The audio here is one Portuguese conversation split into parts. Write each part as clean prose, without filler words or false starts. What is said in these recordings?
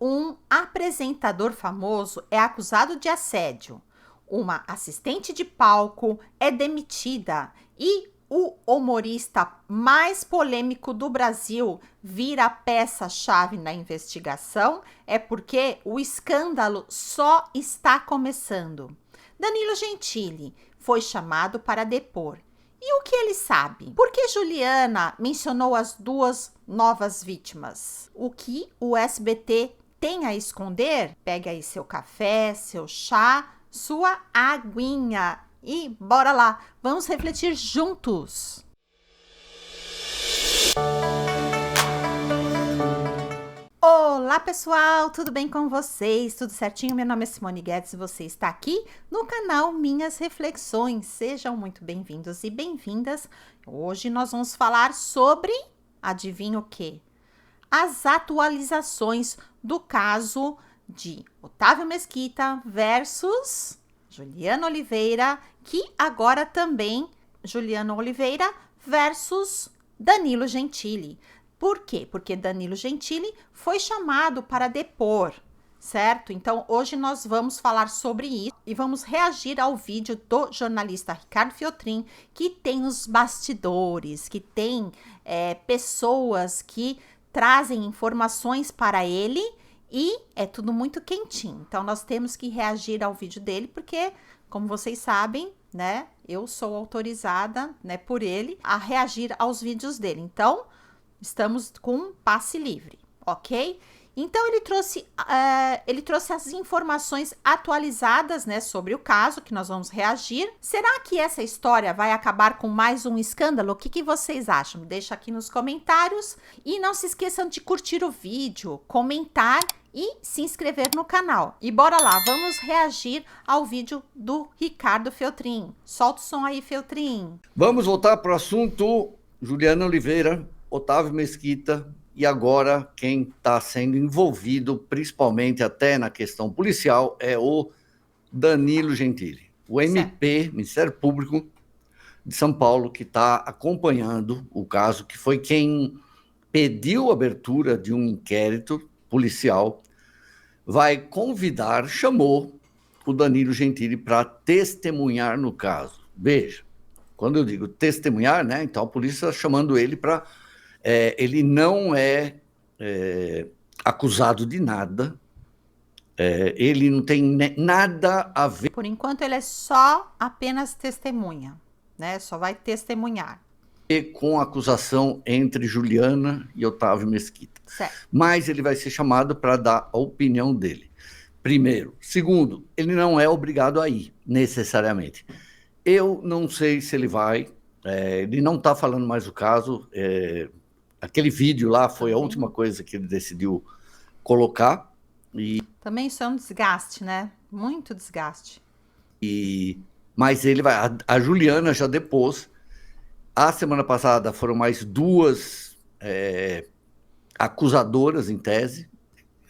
um apresentador famoso é acusado de assédio, uma assistente de palco é demitida e o humorista mais polêmico do Brasil vira peça-chave na investigação, é porque o escândalo só está começando. Danilo Gentili foi chamado para depor. E o que ele sabe? Por que Juliana mencionou as duas novas vítimas? O que o SBT tem a esconder? Pegue aí seu café, seu chá, sua aguinha e bora lá, vamos refletir juntos. Olá pessoal, tudo bem com vocês? Tudo certinho? Meu nome é Simone Guedes e você está aqui no canal Minhas Reflexões. Sejam muito bem-vindos e bem-vindas. Hoje nós vamos falar sobre, adivinha o quê? As atualizações do caso de Otávio Mesquita versus Juliana Oliveira, que agora também Juliana Oliveira versus Danilo Gentili. Por quê? Porque Danilo Gentili foi chamado para depor, certo? Então, hoje nós vamos falar sobre isso e vamos reagir ao vídeo do jornalista Ricardo Fiotrin, que tem os bastidores, que tem pessoas que trazem informações para ele e é tudo muito quentinho. Então, nós temos que reagir ao vídeo dele, porque, como vocês sabem, né, eu sou autorizada, né, por ele a reagir aos vídeos dele. Então, estamos com passe livre, ok? Então, ele trouxe as informações atualizadas, né, sobre o caso, que nós vamos reagir. Será que essa história vai acabar com mais um escândalo? O que vocês acham? Deixa aqui nos comentários. E não se esqueçam de curtir o vídeo, comentar e se inscrever no canal. E bora lá, vamos reagir ao vídeo do Ricardo Fiotrin. Solta o som aí, Fiotrin. Vamos voltar para o assunto Juliana Oliveira, Otávio Mesquita, e agora quem está sendo envolvido, principalmente até na questão policial, é o Danilo Gentili. O MP, Ministério Público de São Paulo, que está acompanhando o caso, que foi quem pediu a abertura de um inquérito policial, vai convidar, chamou o Danilo Gentili para testemunhar no caso. Veja, quando eu digo testemunhar, né, então a polícia está chamando ele para... ele não é acusado de nada, ele não tem nada a ver... Por enquanto, ele é só apenas testemunha, né? Só vai testemunhar. Com a acusação entre Juliana e Otávio Mesquita. Certo. Mas ele vai ser chamado para dar a opinião dele. Primeiro. Segundo, ele não é obrigado a ir, necessariamente. Eu não sei se ele vai, ele não está falando mais do caso, aquele vídeo lá foi a última coisa que ele decidiu colocar. Também isso é um desgaste, né? Muito desgaste. Mas ele vai, a Juliana já depôs. A semana passada foram mais duas acusadoras em tese.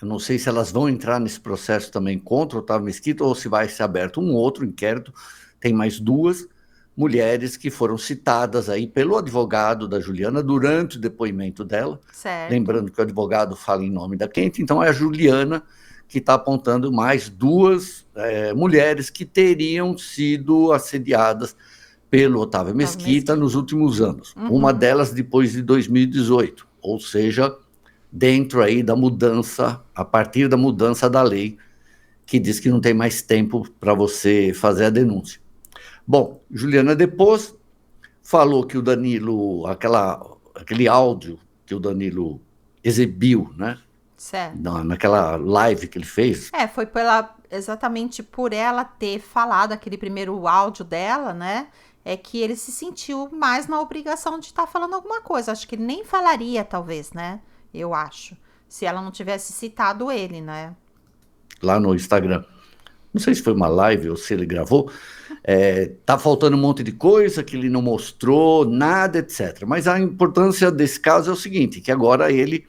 Eu não sei se elas vão entrar nesse processo também contra o Otávio Mesquita ou se vai ser aberto um outro inquérito. Tem mais duas mulheres que foram citadas aí pelo advogado da Juliana durante o depoimento dela. Certo. Lembrando que o advogado fala em nome da cliente, então é a Juliana que está apontando mais duas mulheres que teriam sido assediadas pelo Otávio Mesquita nos últimos anos. Uma delas depois de 2018, ou seja, dentro aí da mudança, a partir da mudança da lei, que diz que não tem mais tempo para você fazer a denúncia. Bom, Juliana depois falou que o Danilo, aquele áudio que o Danilo exibiu, né? Certo. Naquela live que ele fez. Foi exatamente por ela ter falado aquele primeiro áudio dela, né? É que ele se sentiu mais na obrigação de estar falando alguma coisa. Acho que ele nem falaria, talvez, né? Eu acho. Se ela não tivesse citado ele, né? Lá no Instagram. Não sei se foi uma live ou se ele gravou. Tá faltando um monte de coisa que ele não mostrou, nada, etc. Mas a importância desse caso é o seguinte, que agora ele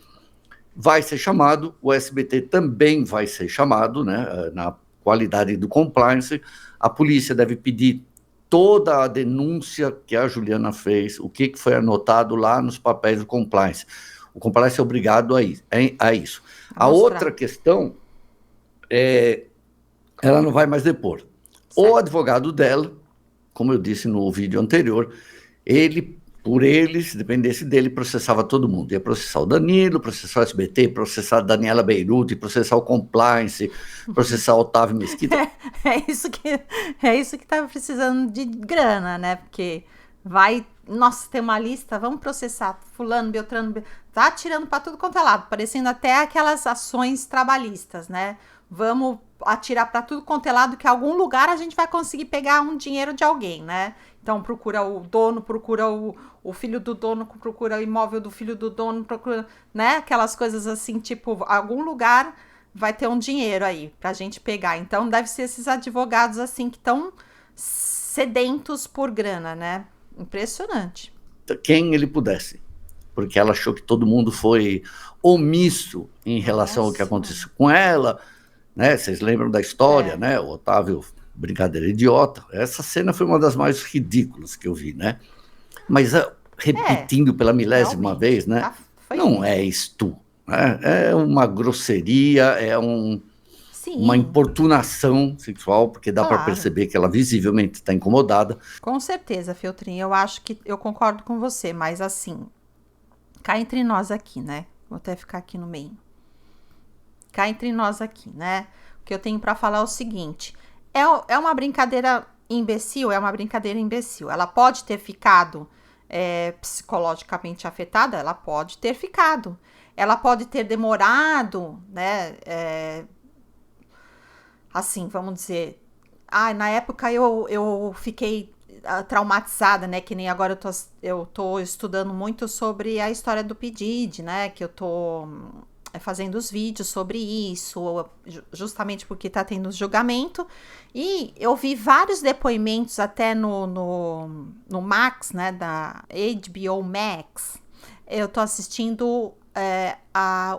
vai ser chamado, o SBT também vai ser chamado, né, na qualidade do compliance. A polícia deve pedir toda a denúncia que a Juliana fez, o que foi anotado lá nos papéis do compliance. O compliance é obrigado a isso. A outra questão é, ela não vai mais depor. Certo. O advogado dela, como eu disse no vídeo anterior, se dependesse dele, processava todo mundo. Ia processar o Danilo, processar o SBT, processar a Daniela Beirute, processar o Compliance, processar o Otávio Mesquita. É isso que estava precisando de grana, né? Porque nossa, tem uma lista, vamos processar fulano, Beltrano, tá tirando para tudo quanto é lado, parecendo até aquelas ações trabalhistas, né? Vamos atirar para tudo quanto é lado, que em algum lugar a gente vai conseguir pegar um dinheiro de alguém, né? Então procura o dono, procura o filho do dono, procura o imóvel do filho do dono, procura, né? Aquelas coisas assim, tipo, algum lugar vai ter um dinheiro aí pra gente pegar. Então deve ser esses advogados assim que estão sedentos por grana, né? Impressionante. Quem ele pudesse, porque ela achou que todo mundo foi omisso em relação ao que aconteceu com ela, né? Vocês lembram da história, né? O Otávio, brincadeira idiota. Essa cena foi uma das mais ridículas que eu vi, né? Mas repetindo pela milésima vez, né? Não é isto, né? É uma grosseria, é uma importunação sexual, porque dá para perceber que ela visivelmente está incomodada. Com certeza, Feltrinho, eu acho que eu concordo com você, mas assim, cá entre nós aqui, né? Vou até ficar aqui no meio. Cá entre nós aqui, né? O que eu tenho para falar é o seguinte, é uma brincadeira imbecil, ela pode ter ficado psicologicamente afetada, ela pode ter ficado, ela pode ter demorado, né, assim, vamos dizer, na época eu fiquei traumatizada, né, que nem agora eu tô estudando muito sobre a história do P. Diddy, né, que eu tô fazendo os vídeos sobre isso, justamente porque tá tendo julgamento, e eu vi vários depoimentos até no Max, né, da HBO Max, eu tô assistindo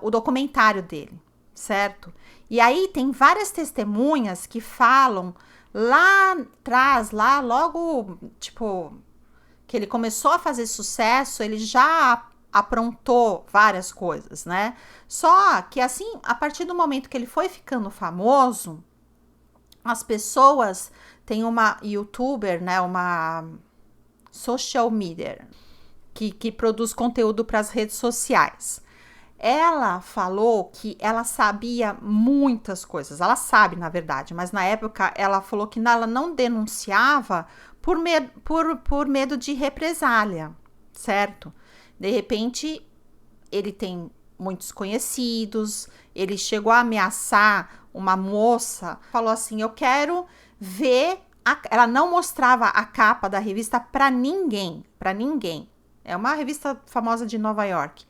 o documentário dele, certo? E aí tem várias testemunhas que falam lá atrás, lá logo, tipo, que ele começou a fazer sucesso, ele já aprontou várias coisas, né? Só que assim, a partir do momento que ele foi ficando famoso, as pessoas, tem uma youtuber, né, uma social media, que produz conteúdo para as redes sociais. Ela falou que ela sabia muitas coisas, ela sabe, na verdade, mas na época ela falou que ela não denunciava por medo de represália, certo? De repente, ele tem muitos conhecidos, ele chegou a ameaçar uma moça, falou assim, eu quero ver, ela não mostrava a capa da revista para ninguém, é uma revista famosa de Nova York,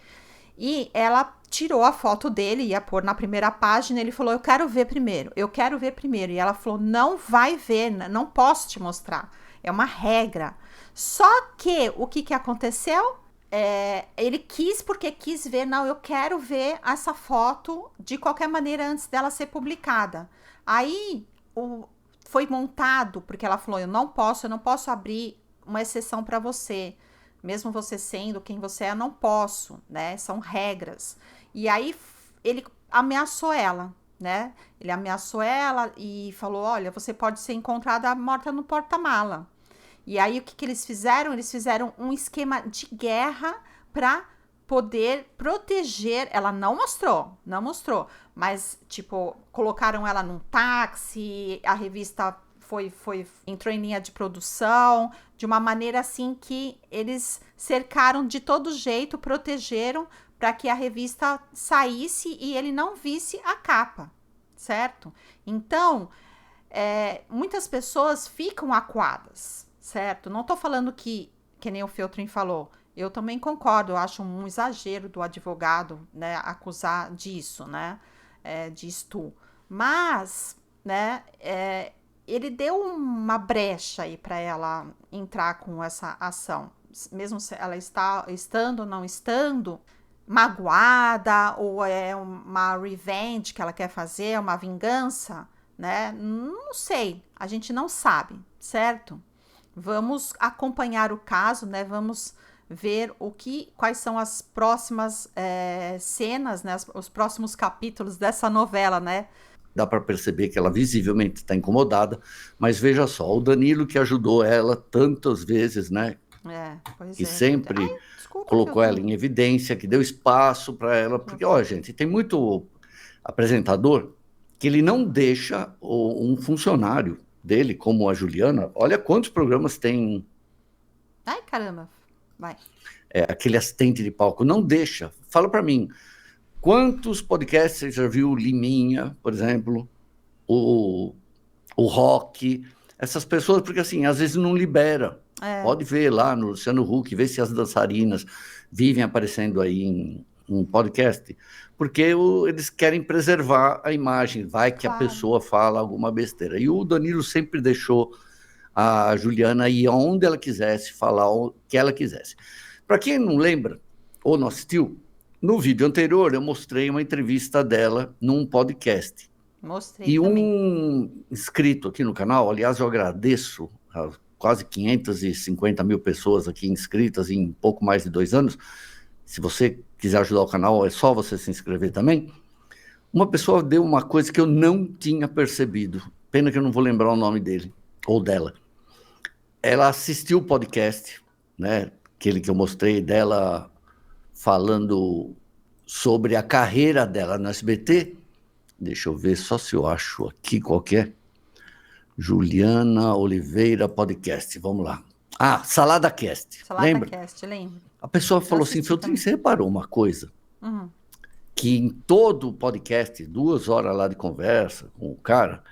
e ela tirou a foto dele, ia pôr na primeira página, ele falou, eu quero ver primeiro, e ela falou, não vai ver, não posso te mostrar, é uma regra. Só que, o que aconteceu? Ele porque quis ver, não, eu quero ver essa foto de qualquer maneira antes dela ser publicada. Aí, foi montado, porque ela falou, eu não posso abrir uma exceção para você, mesmo você sendo quem você é, eu não posso, né? São regras. E aí ele ameaçou ela, né? Ele ameaçou ela e falou, olha, você pode ser encontrada morta no porta-mala. E aí o que eles fizeram? Eles fizeram um esquema de guerra para poder proteger. Ela não mostrou, mas tipo, colocaram ela num táxi, a revista entrou em linha de produção, de uma maneira assim que eles cercaram de todo jeito, protegeram para que a revista saísse e ele não visse a capa, certo? Então, muitas pessoas ficam acuadas, certo? Não tô falando que nem o Feltrin falou, eu também concordo, eu acho um exagero do advogado, né, acusar disso, né, de estupro, mas, né, ele deu uma brecha aí para ela entrar com essa ação, mesmo se ela estando ou não estando magoada, ou é uma revenge que ela quer fazer, uma vingança, né? Não sei, a gente não sabe, certo? Vamos acompanhar o caso, né? Vamos ver quais são as próximas cenas, né? Os próximos capítulos dessa novela, né? Dá para perceber que ela visivelmente está incomodada, mas veja só, o Danilo que ajudou ela tantas vezes, né? Que sempre colocou ela em evidência, que deu espaço para ela, porque, gente, tem muito apresentador que ele não deixa um funcionário dele, como a Juliana, olha quantos programas tem. Ai, caramba, vai. Aquele assistente de palco, não deixa. Fala para mim, quantos podcasts você já viu? Liminha, por exemplo, o Rock, essas pessoas, porque assim, às vezes não libera. Pode ver lá no Luciano Huck, ver se as dançarinas vivem aparecendo aí em podcast, porque eles querem preservar a imagem, vai que a pessoa fala alguma besteira. E o Danilo sempre deixou a Juliana ir aonde ela quisesse, falar o que ela quisesse. Para quem não lembra, ou não assistiu, no vídeo anterior eu mostrei uma entrevista dela num podcast. Mostrei e também. Um inscrito aqui no canal, aliás, eu agradeço a quase 550 mil pessoas aqui inscritas em pouco mais de 2 anos. Se você quiser ajudar o canal, é só você se inscrever também. Uma pessoa deu uma coisa que eu não tinha percebido. Pena que eu não vou lembrar o nome dele ou dela. Ela assistiu o podcast, né? Aquele que eu mostrei dela falando sobre a carreira dela no SBT. Deixa eu ver só se eu acho aqui qual que é. Juliana Oliveira Podcast, vamos lá. Salada Cast, lembra? Cast, lembro. A pessoa falou assim, Feltrinho, você reparou uma coisa? Que em todo o podcast, 2 horas lá de conversa com o cara,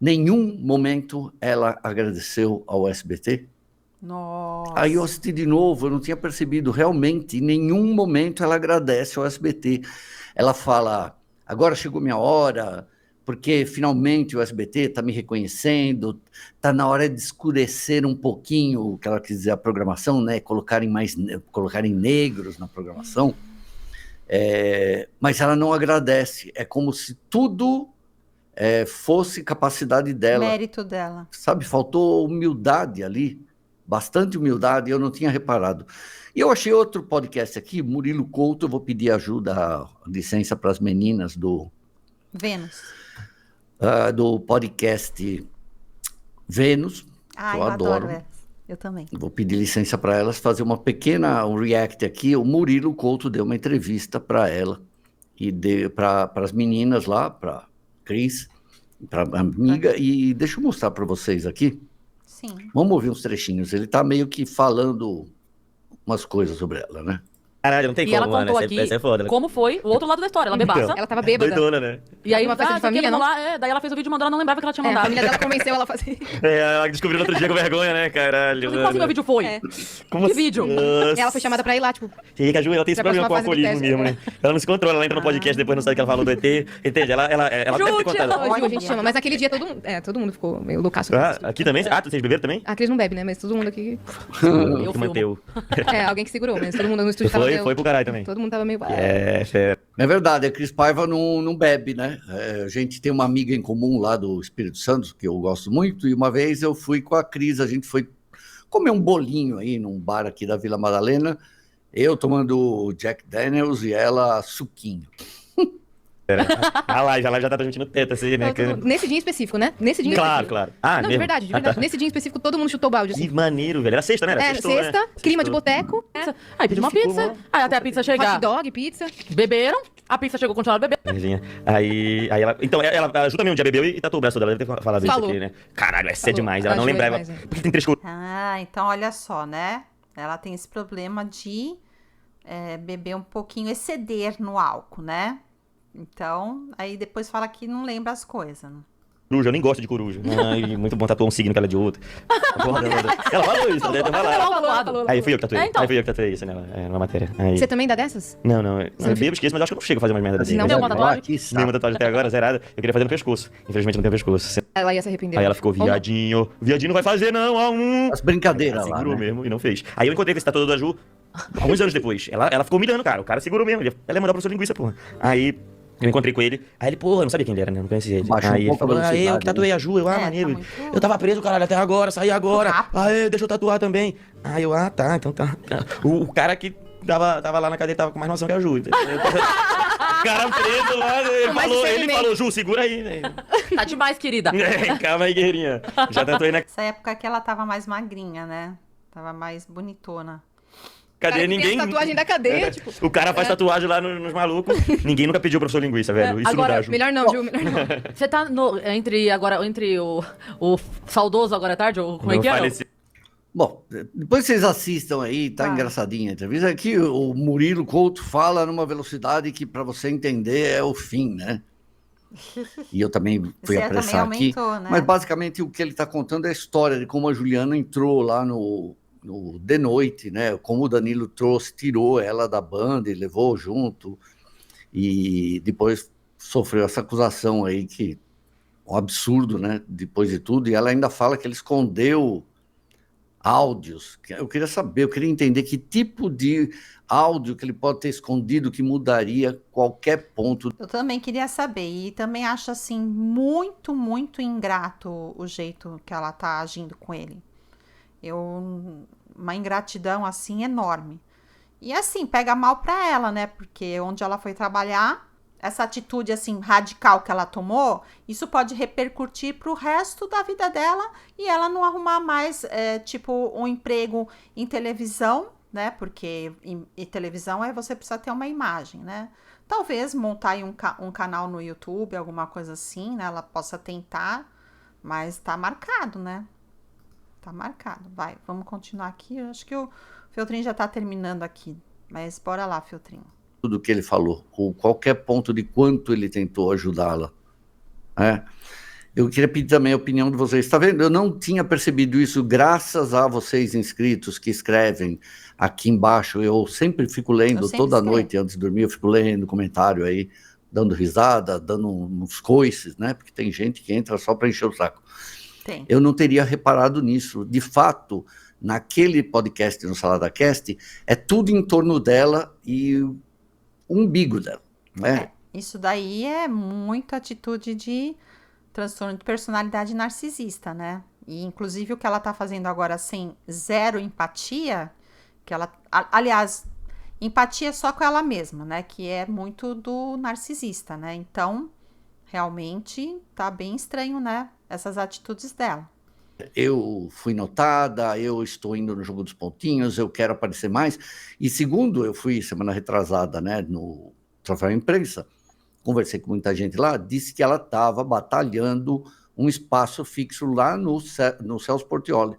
nenhum momento ela agradeceu ao SBT. Nossa. Aí eu assisti de novo, eu não tinha percebido, realmente, em nenhum momento ela agradece ao SBT. Ela fala, agora chegou minha hora, porque finalmente o SBT está me reconhecendo, está na hora de escurecer um pouquinho, o que ela quis dizer, a programação, né? Colocarem negros na programação. Mas ela não agradece, é como se tudo fosse capacidade dela. Mérito dela. Sabe, faltou humildade ali, bastante humildade, eu não tinha reparado. E eu achei outro podcast aqui, Murilo Couto, eu vou pedir ajuda, licença para as meninas do podcast Vênus, que eu adoro. Eu também. Vou pedir licença para elas fazer um react aqui. O Murilo Couto deu uma entrevista para ela e para as meninas lá, para Cris, para a amiga, e deixa eu mostrar para vocês aqui. Sim. Vamos ouvir uns trechinhos. Ele está meio que falando umas coisas sobre ela, né? Caralho, não tem como, mano. Essa é foda. Como foi o outro lado da história. Ela bebaça. Ela tava bêbada. Doidona, né? E aí uma festa de família, não? Daí ela fez o vídeo mandando, ela não lembrava que ela tinha mandado. A família dela convenceu ela a fazer. Ela descobriu no outro dia com vergonha, né, caralho. Qual que meu vídeo foi? Como que assim? vídeo? Nossa. Ela foi chamada pra ir lá, tipo... E que a Ju, ela tem esse problema com o alcoolismo mesmo, né? Ela não se controla, ela entra no podcast, depois não sabe o que ela falou do ET. Entende? Ela deve ter contado. Hoje a gente chama, mas aquele dia todo mundo ficou meio loucaço. Aqui também? Vocês beberam também? A Cris não bebe, né? Mas todo mundo aqui... Eu que manteu. Alguém que segurou, mas todo mundo no estúdio tava... Foi pro caralho também. Todo mundo tava meio... É verdade, a Cris Paiva não bebe, né? A gente tem uma amiga em comum lá do Espírito Santo, que eu gosto muito, e uma vez eu fui com a Cris, a gente foi comer um bolinho aí num bar aqui da Vila Madalena, eu tomando Jack Daniels e ela suquinho. A Lai já tá transmitindo teta, assim, né? Nesse dia específico, né? Nesse dia específico. Claro. Não, de verdade. Nesse dia específico, todo mundo chutou balde. Assim. Que maneiro, velho. Era sexta, né? Sexta, clima de boteco. Aí pediu uma pizza. Aí até a pizza chegar. Hot dog, pizza. Beberam. A pizza chegou, continuaram bebendo. Aí ela... Então, a Ju também um dia bebeu e tatuou o braço dela. Deve ter falado isso aqui, né? Caralho, essa é demais. Ela não lembrava. Porque tem 3 cores. Então olha só, né? Ela tem esse problema de beber um pouquinho, exceder no álcool, né? Então, aí depois fala que não lembra as coisas. Coruja, eu nem gosto de coruja. Ai, muito bom tatuar um signo que ela é de outro. Ela falou isso, né? Ela falou. Aí fui eu que tatuei. Aí fui eu que tatuei isso numa matéria. Aí... Você também dá dessas? Não, eu bebo, esqueço, mas acho que eu não chego a fazer umas merda dessas. Não tem uma tatuagem? Nenhuma tatuagem até agora, zerada. Eu queria fazer no pescoço. Infelizmente não tem pescoço. Ela ia se arrepender. Aí ela ficou, viadinho não vai fazer não, As brincadeiras lá, segurou né? mesmo e não fez. Aí eu encontrei com esse tatuador da Ju, alguns anos depois. Ela ficou mirando, cara. O cara segurou mesmo. Ela ia mandar o professor linguiça, porra. Aí... Eu encontrei com ele, aí ele, porra, eu não sabia quem ele era, né? Não conhecia ele. Baixou um Aí ele pouco a falou, eu velocidade, que tatuei a Ju, eu, É, maneiro. tá muito- Eu tava preso, caralho, até agora, saí agora. rápido. Aê, deixa eu tatuar também. Aí eu, tá, então tá. O cara que tava lá na cadeia tava com mais noção que a Ju. O cara preso lá, ele falou, Ju, segura aí, né? Tá demais, querida. Calma aí, guerreirinha. Já tatuei na Essa época que ela tava mais magrinha, né? Tava mais bonitona. cadeia, Cara, que tem ninguém... as tatuagem da cadeia, tipo... O cara faz tatuagem lá nos malucos. Ninguém nunca pediu professor linguiça, velho. Isso Agora, não dá, Ju. Melhor não, Ju, melhor não. Você tá entre o saudoso Agora é Tarde, ou como é Não que é? faleci. Bom, depois vocês assistam aí, tá engraçadinha a entrevista. Aqui o Murilo Couto fala numa velocidade que para você entender é o fim, né? E eu também fui Você apressar também aqui. aumentou, né? Mas basicamente o que ele está contando é a história de como a Juliana entrou lá no De Noite, né? Como o Danilo tirou ela da banda e levou junto. E depois sofreu essa acusação aí, que um absurdo, né? Depois de tudo. E ela ainda fala que ele escondeu áudios. Eu queria saber, eu queria entender que tipo de áudio que ele pode ter escondido que mudaria qualquer ponto. Eu também queria saber. E também acho, assim, muito, muito ingrato o jeito que ela tá agindo com ele. Uma ingratidão, assim, enorme. E, assim, pega mal pra ela, né? Porque onde ela foi trabalhar, essa atitude, assim, radical que ela tomou, isso pode repercutir pro resto da vida dela e ela não arrumar mais, tipo, um emprego em televisão, né? Porque em televisão você precisa ter uma imagem, né? Talvez montar aí um canal no YouTube, alguma coisa assim, né? Ela possa tentar, mas tá marcado, né? Tá marcado. Vai, vamos continuar aqui. Eu acho que o Feltrinho já tá terminando aqui, mas bora lá, Feltrinho. Tudo que ele falou, ou qualquer ponto de quanto ele tentou ajudá-la. Eu queria pedir também a opinião de vocês. Está vendo? Eu não tinha percebido isso, graças a vocês inscritos que escrevem aqui embaixo. Eu sempre fico lendo, toda noite antes de dormir, eu fico lendo comentário aí, dando risada, dando uns coices, né? Porque tem gente que entra só para encher o saco. Tem. Eu não teria reparado nisso. De fato, naquele podcast, no Salada Cast, é tudo em torno dela e o umbigo dela, né? Isso daí é muita atitude de transtorno de personalidade narcisista, né? E inclusive o que ela tá fazendo agora sem zero empatia, que ela, aliás, empatia só com ela mesma, né? Que é muito do narcisista, né? Então, realmente tá bem estranho, né? Essas atitudes dela. Eu fui notada, eu estou indo no Jogo dos Pontinhos, eu quero aparecer mais. E segundo, eu fui semana retrasada, né, no Troféu Imprensa, conversei com muita gente lá, disse que ela estava batalhando um espaço fixo lá no Celso Portiolli.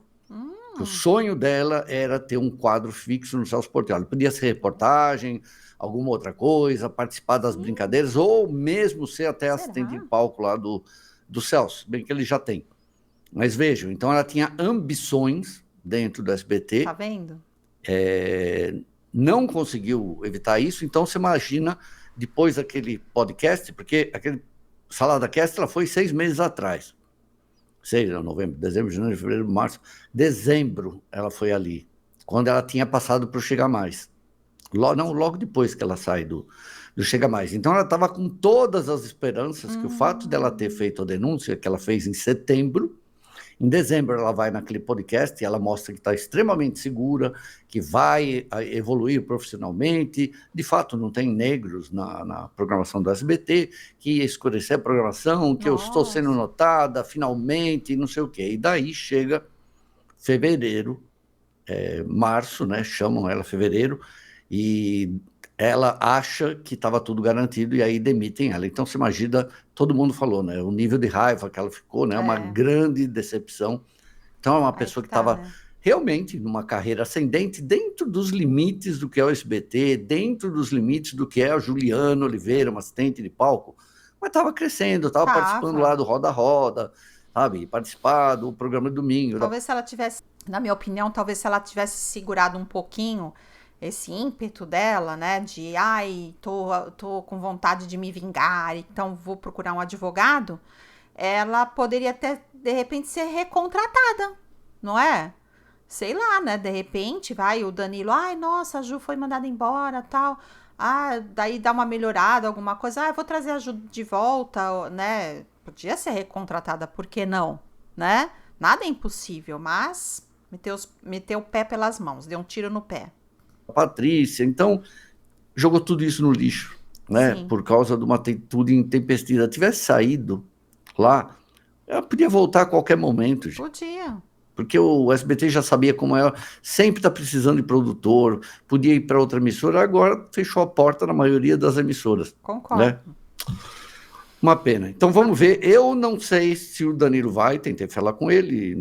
O sonho dela era ter um quadro fixo no Celso Portiolli. Podia ser reportagem, alguma outra coisa, participar das brincadeiras, ou mesmo ser até assistente de palco lá do Celso, bem que ele já tem. Mas vejam, então ela tinha ambições dentro do SBT. Tá vendo? Não conseguiu evitar isso, então você imagina, depois daquele podcast, porque aquele Salada Cast ela foi 6 meses atrás. Novembro, dezembro, janeiro, fevereiro, março. Dezembro ela foi ali, quando ela tinha passado para o Chega Mais. Logo depois que ela sai do Chega Mais. Então ela estava com todas as esperanças que o fato dela ter feito a denúncia, que ela fez em setembro, em dezembro ela vai naquele podcast e ela mostra que está extremamente segura, que vai evoluir profissionalmente. De fato, não tem negros na programação do SBT, que ia escurecer a programação, que eu estou sendo notada, finalmente, não sei o quê. E daí chega fevereiro, março, né? Chamam ela fevereiro, e ela acha que estava tudo garantido e aí demitem ela. Então, você imagina, todo mundo falou, né? O nível de raiva que ela ficou, né? Uma grande decepção. Então, é uma pessoa que estava realmente numa carreira ascendente dentro dos limites do que é o SBT, dentro dos limites do que é a Juliana Oliveira, uma assistente de palco, mas estava crescendo, estava participando lá do Roda Roda, sabe? Participar do programa de domingo. Talvez se ela tivesse, na minha opinião, talvez se ela tivesse segurado um pouquinho esse ímpeto dela, né, de, tô com vontade de me vingar, então vou procurar um advogado, ela poderia até, de repente, ser recontratada, não é? Sei lá, né, de repente, vai o Danilo, nossa, a Ju foi mandada embora, tal, daí dá uma melhorada, alguma coisa, eu vou trazer a Ju de volta, né? Podia ser recontratada, por que não, né? Nada é impossível, mas meteu o pé pelas mãos, deu um tiro no pé. Patrícia, então jogou tudo isso no lixo, né? Sim. Por causa de uma atitude intempestiva. Se tivesse saído lá, ela podia voltar a qualquer momento, gente. Podia. Porque o SBT já sabia como é, sempre está precisando de produtor, podia ir para outra emissora, agora fechou a porta na maioria das emissoras. Concordo. Né? Uma pena. Então vamos ver. Eu não sei se o Danilo vai, tentei falar com ele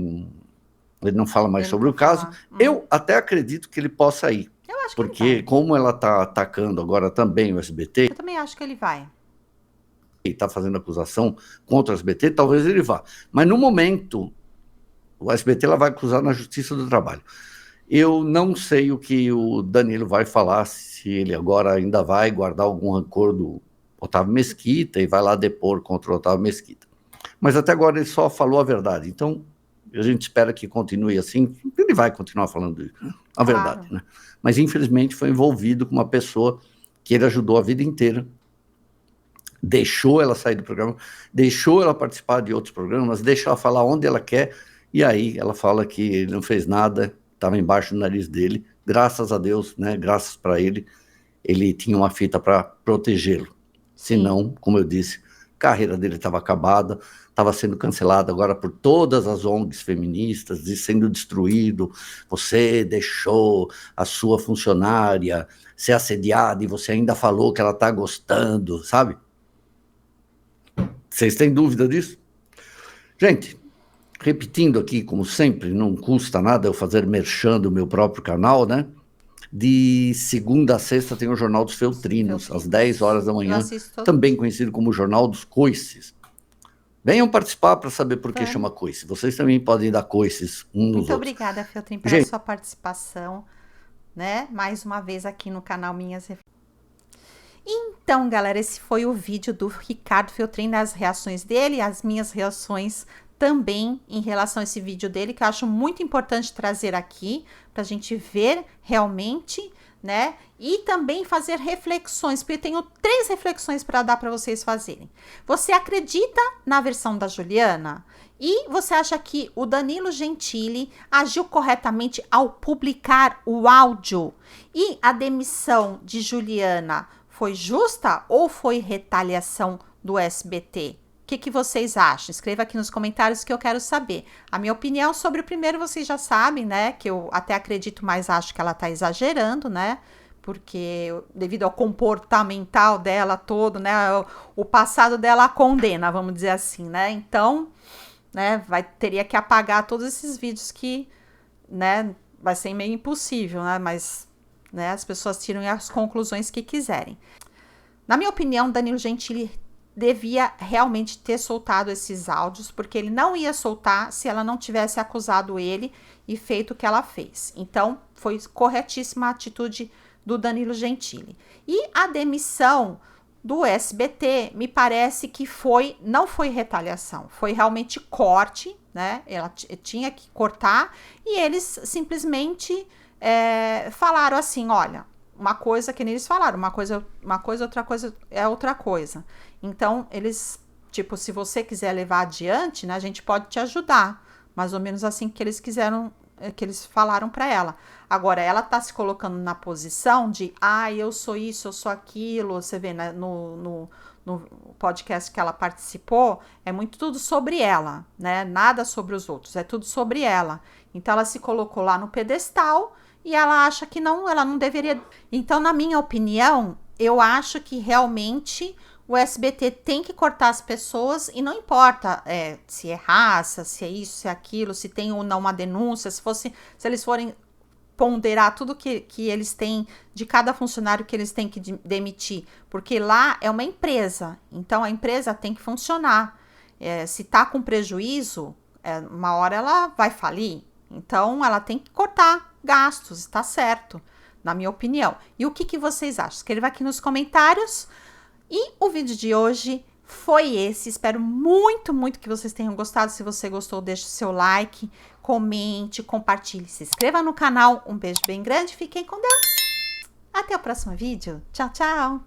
não fala mais Ele sobre não o caso. fala. Eu até acredito que ele possa ir, Eu acho que porque ele vai. como ela está atacando agora também o SBT, Eu também acho que ele vai. e está fazendo acusação contra o SBT, talvez ele vá. Mas no momento, o SBT ela vai acusar na Justiça do Trabalho. Eu não sei o que o Danilo vai falar, se ele agora ainda vai guardar algum rancor do Otávio Mesquita e vai lá depor contra o Otávio Mesquita. Mas até agora ele só falou a verdade. Então, a gente espera que continue assim. Ele vai continuar falando a verdade, né? Mas, infelizmente, foi envolvido com uma pessoa que ele ajudou a vida inteira, deixou ela sair do programa, deixou ela participar de outros programas, deixa ela falar onde ela quer, e aí ela fala que ele não fez nada, estava embaixo do nariz dele, graças a Deus, né, graças para ele tinha uma fita para protegê-lo. Senão, como eu disse, a carreira dele estava acabada, estava sendo cancelada agora por todas as ONGs feministas e sendo destruído. Você deixou a sua funcionária ser assediada e você ainda falou que ela está gostando, sabe? Vocês têm dúvida disso? Gente, repetindo aqui, como sempre, não custa nada eu fazer merchan do meu próprio canal, né? De segunda a sexta tem o Jornal dos Feltrinos, às 10 horas da manhã, também conhecido como Jornal dos Coices. Venham participar para saber por que chama coice. Vocês também podem dar coices uns nos outros. Muito obrigada, Feltrin, pela sua participação, né? Mais uma vez aqui no canal Minhas Reflexões. Então, galera, esse foi o vídeo do Ricardo Feltrin, das reações dele, as minhas reações também em relação a esse vídeo dele, que eu acho muito importante trazer aqui, pra gente ver realmente, né? E também fazer reflexões, porque eu tenho 3 reflexões para dar para vocês fazerem. Você acredita na versão da Juliana? E você acha que o Danilo Gentili agiu corretamente ao publicar o áudio? E a demissão de Juliana foi justa ou foi retaliação do SBT? O que vocês acham? Escreva aqui nos comentários que eu quero saber. A minha opinião sobre o primeiro vocês já sabem, né? Que eu até acredito, mas acho que ela tá exagerando, né? Porque devido ao comportamental dela todo, né? O passado dela a condena, vamos dizer assim, né? Então, né? Teria que apagar todos esses vídeos que, né? Vai ser meio impossível, né? Mas, né? As pessoas tiram as conclusões que quiserem. Na minha opinião, Danilo Gentili devia realmente ter soltado esses áudios, porque ele não ia soltar se ela não tivesse acusado ele e feito o que ela fez. Então, foi corretíssima a atitude do Danilo Gentili. E a demissão do SBT, me parece que não foi retaliação, foi realmente corte, né? Ela tinha que cortar e eles simplesmente falaram assim, olha, uma coisa que eles falaram, uma coisa, outra coisa é outra coisa. Então, eles, tipo, se você quiser levar adiante, né, a gente pode te ajudar. Mais ou menos assim que eles quiseram, que eles falaram para ela. Agora, ela tá se colocando na posição de, eu sou isso, eu sou aquilo. Você vê, né, no podcast que ela participou, é muito tudo sobre ela, né? Nada sobre os outros, é tudo sobre ela. Então, ela se colocou lá no pedestal e ela acha que não, ela não deveria. Então, na minha opinião, eu acho que realmente o SBT tem que cortar as pessoas e não importa se é raça, se é isso, se é aquilo, se tem ou não uma denúncia, se eles forem ponderar tudo que eles têm de cada funcionário que eles têm que demitir, porque lá é uma empresa, então a empresa tem que funcionar. Se tá com prejuízo, uma hora ela vai falir, então ela tem que cortar gastos, está certo, na minha opinião. E o que vocês acham? Escreva aqui nos comentários. E o vídeo de hoje foi esse. Espero muito, muito que vocês tenham gostado. Se você gostou, deixe o seu like, comente, compartilhe, se inscreva no canal. Um beijo bem grande, fiquem com Deus. Até o próximo vídeo. Tchau, tchau!